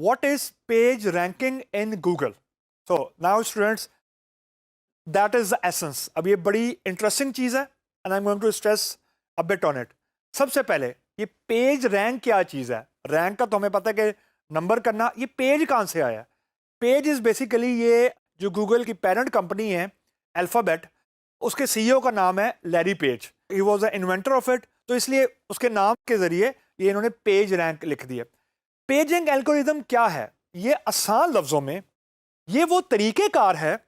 what is page ranking in Google? So now students, that is the essence. अब ये बड़ी interesting चीज़ है and I'm going to stress a bit on it. सबसे पहले ये page rank क्या चीज़ है? रैंक का तो हमें पता है कि नंबर करना, ये पेज कहाँ से आया? पेज इज़ बेसिकली ये जो गूगल की पेरेंट कंपनी है अल्फ़ाबेट, उसके सीईओ का नाम है Larry page. He was the inventor of it, तो इसलिए उसके नाम के ज़रिए ये इन्होंने पेज रैंक लिख दिया. पेजिंग एल्गोरिदम क्या है? ये आसान लफ्ज़ों में ये वो तरीक़ेकार है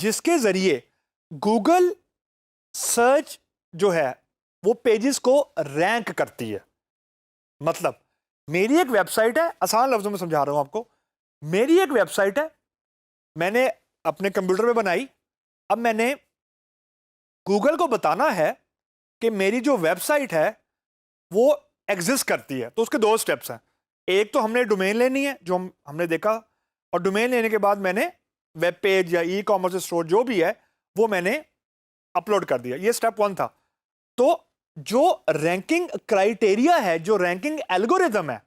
जिसके ज़रिए गूगल सर्च जो है वो पेजेस को रैंक करती है. मतलब मेरी एक वेबसाइट है, आसान लफ्ज़ों में समझा रहा हूं आपको. मेरी एक वेबसाइट है, मैंने अपने कंप्यूटर पे बनाई. अब मैंने गूगल को बताना है कि मेरी जो वेबसाइट है वो एग्जिस्ट करती है. तो उसके दो स्टेप्स हैं. एक तो हमने डोमेन लेनी है जो हमने देखा, और डोमेन लेने के बाद मैंने वेब पेज या ई कॉमर्स स्टोर जो भी है वो मैंने अपलोड कर दिया. ये स्टेप 1 था. तो जो रैंकिंग क्राइटेरिया है, जो रैंकिंग एल्गोरिदम है,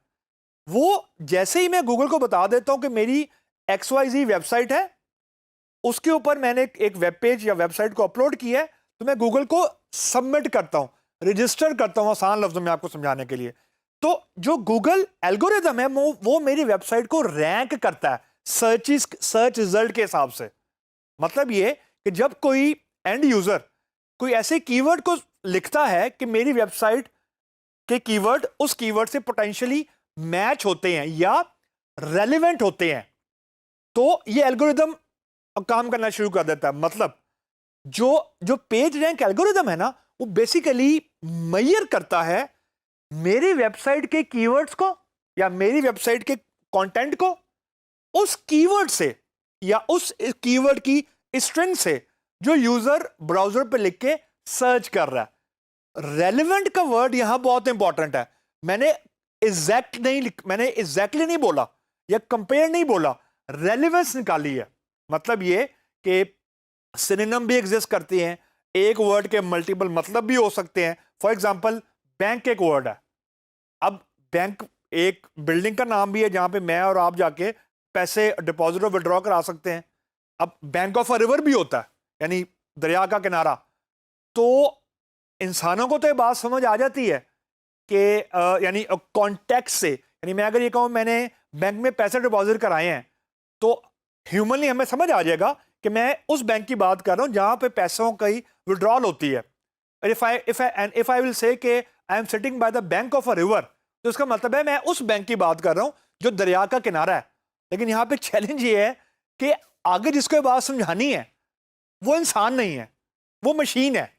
वो जैसे ही मैं गूगल को बता देता हूं कि मेरी XYZ वेबसाइट है, उसके ऊपर मैंने एक वेब पेज या वेबसाइट को अपलोड किया है, तो मैं गूगल को सबमिट करता हूं, रजिस्टर करता हूं, आसान लफ्जों में आपको समझाने के लिए. तो जो गूगल एल्गोरिदम है वो मेरी वेबसाइट को रैंक करता है सर्च रिजल्ट के हिसाब से. मतलब ये कि जब कोई एंड यूजर कोई ऐसे कीवर्ड को लिखता है कि मेरी वेबसाइट के कीवर्ड उस कीवर्ड से पोटेंशियली मैच होते हैं या रेलेवेंट होते हैं, तो ये एल्गोरिदम काम करना शुरू कर देता है. मतलब जो पेज रैंक एल्गोरिदम है ना, वो बेसिकली मेजर करता है मेरी वेबसाइट के कीवर्ड्स को या मेरी वेबसाइट के कंटेंट को उस कीवर्ड से या उस कीवर्ड की स्ट्रिंग से जो यूजर ब्राउजर पे लिख के सर्च कर रहा है. रेलेवेंट का वर्ड यहां बहुत इंपॉर्टेंट है. मैंने एग्जैक्टली नहीं बोला या कंपेयर नहीं बोला, रेलेवेंस निकाली है. मतलब ये कि सिनोनिम भी एग्जिस्ट करती हैं, एक वर्ड के मल्टीपल मतलब भी हो सकते हैं. फॉर एग्जांपल बैंक एक वर्ड है. अब बैंक एक बिल्डिंग का नाम भी है जहां पे मैं और आप जाके पैसे डिपॉजिट और विड्रॉ करा सकते हैं. अब बैंक ऑफ अ रिवर भी होता है, यानी दरिया का किनारा. तो इंसानों को तो ये बात समझ आ जाती है कि यानी कॉन्टेक्स्ट से, यानी मैं अगर ये कहूं मैंने बैंक में पैसे डिपॉजिट कराए हैं, तो ह्यूमनली हमें समझ आ जाएगा कि मैं उस बैंक की बात कर रहा हूं जहां पे पैसों की विड्रॉल होती है. इफ आई विल से कि I am sitting by the bank of a river, तो इसका मतलब है मैं उस बैंक की बात कर रहा हूं जो दरिया का किनारा है. लेकिन यहां पे चैलेंज ये है कि आगे जिसको ये बात समझानी है वो इंसान नहीं है, वो मशीन है.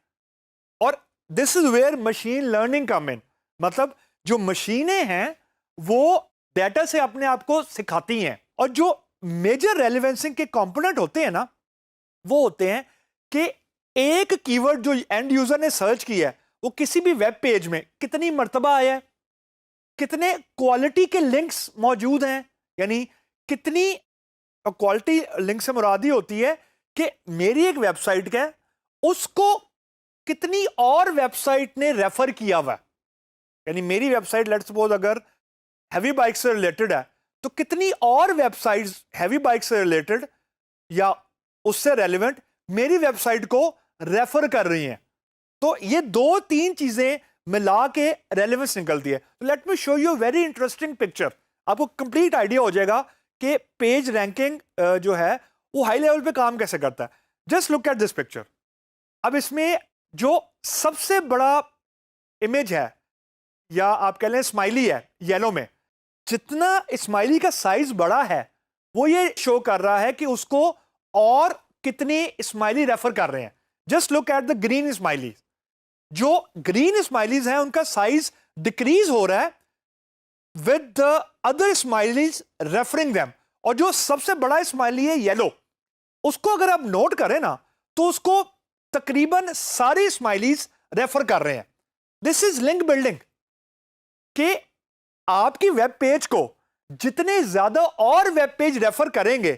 और this is where machine learning come in. मतलब जो मशीनें हैं वो डेटा से अपने आप को सिखाती हैं, और जो मेजर रेलेवेंसिंग के कंपोनेंट होते हैं ना, वो होते हैं कि एक कीवर्ड जो एंड यूजर ने सर्च किया है वो किसी भी वेब पेज में कितनी मर्तबा आया है, कितने क्वालिटी के लिंक्स मौजूद हैं. यानी कितनी क्वालिटी लिंक से मुरादी होती है कि मेरी एक वेबसाइट है उसको कितनी और वेबसाइट ने रेफर किया हुआ है. यानी मेरी वेबसाइट लेट्स सपोज अगर हैवी बाइक से रिलेटेड है, तो कितनी और वेबसाइट्स हैवी बाइक से रिलेटेड या उससे रेलेवेंट मेरी वेबसाइट को रेफर कर रही हैं. तो ये 2-3 चीजें मिला के रेलेवेंस निकलती है. Let me show you very interesting picture. आपको कंप्लीट आइडिया हो जाएगा कि पेज रैंकिंग जो है वो हाई लेवल पे काम कैसे करता है. Just look at this picture. अब इसमें जो सबसे बड़ा इमेज है या आप कह लें स्माइली है येलो में, जितना स्माइली का साइज बड़ा है वो ये शो कर रहा है कि उसको और कितने स्माइली रेफर कर रहे हैं. Just look at the green smileys. जो ग्रीन स्माइलीज हैं उनका साइज डिक्रीज हो रहा है with the other smileys referring them. और जो सबसे बड़ा स्माइली है येलो, उसको अगर आप नोट करें ना, तो उसको तकरीबन सारी स्माइलीज रेफर कर रहे हैं. दिस इज लिंक बिल्डिंग कि आपकी वेब पेज को जितने ज्यादा और वेब पेज रेफर करेंगे,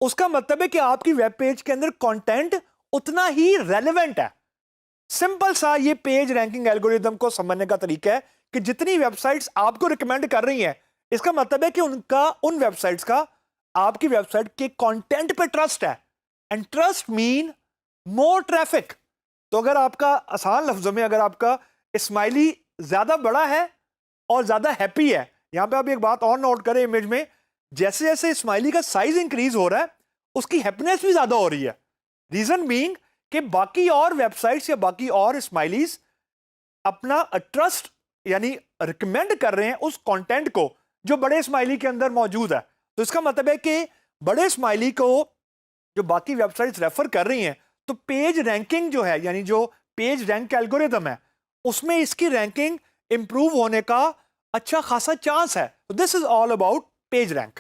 उसका मतलब है कि आपकी वेब पेज के अंदर कंटेंट उतना ही रेलेवेंट है. सिंपल सा ये पेज रैंकिंग एल्गोरिदम को समझने का तरीका है कि जितनी वेबसाइट्स आपको रिकमेंड कर रही हैं इसका मतलब है कि उनका उन वेबसाइट्स का आपकी वेबसाइट के कंटेंट पे ट्रस्ट है, and trust mean more traffic. तो अगर आपका, आसान लफ्जों में, अगर आपका स्माइली ज्यादा बड़ा है और ज्यादा हैप्पी है, यहां पे आप एक बात और नोट करें इमेज में, जैसे जैसे स्माइली का साइज इंक्रीज हो रहा है उसकी हैप्पीनेस भी ज्यादा हो रही है। रीजन बीइंग कि बाकी और वेबसाइट्स या बाकी और स्माइलीज अपना ट्रस्ट यानी रिकमेंड कर रहे हैं उस कंटेंट को जो बड़े स्माइली के अंदर मौजूद है। तो इसका मतलब है कि बड़े स्माइली को जो बाकी वेबसाइट्स रेफर कर रही हैं, तो पेज रैंकिंग जो है, यानी जो पेज रैंक एल्गोरिथम है, उसमें इसकी रैंकिंग इंप्रूव होने का अच्छा खासा चांस है। This is all about page rank.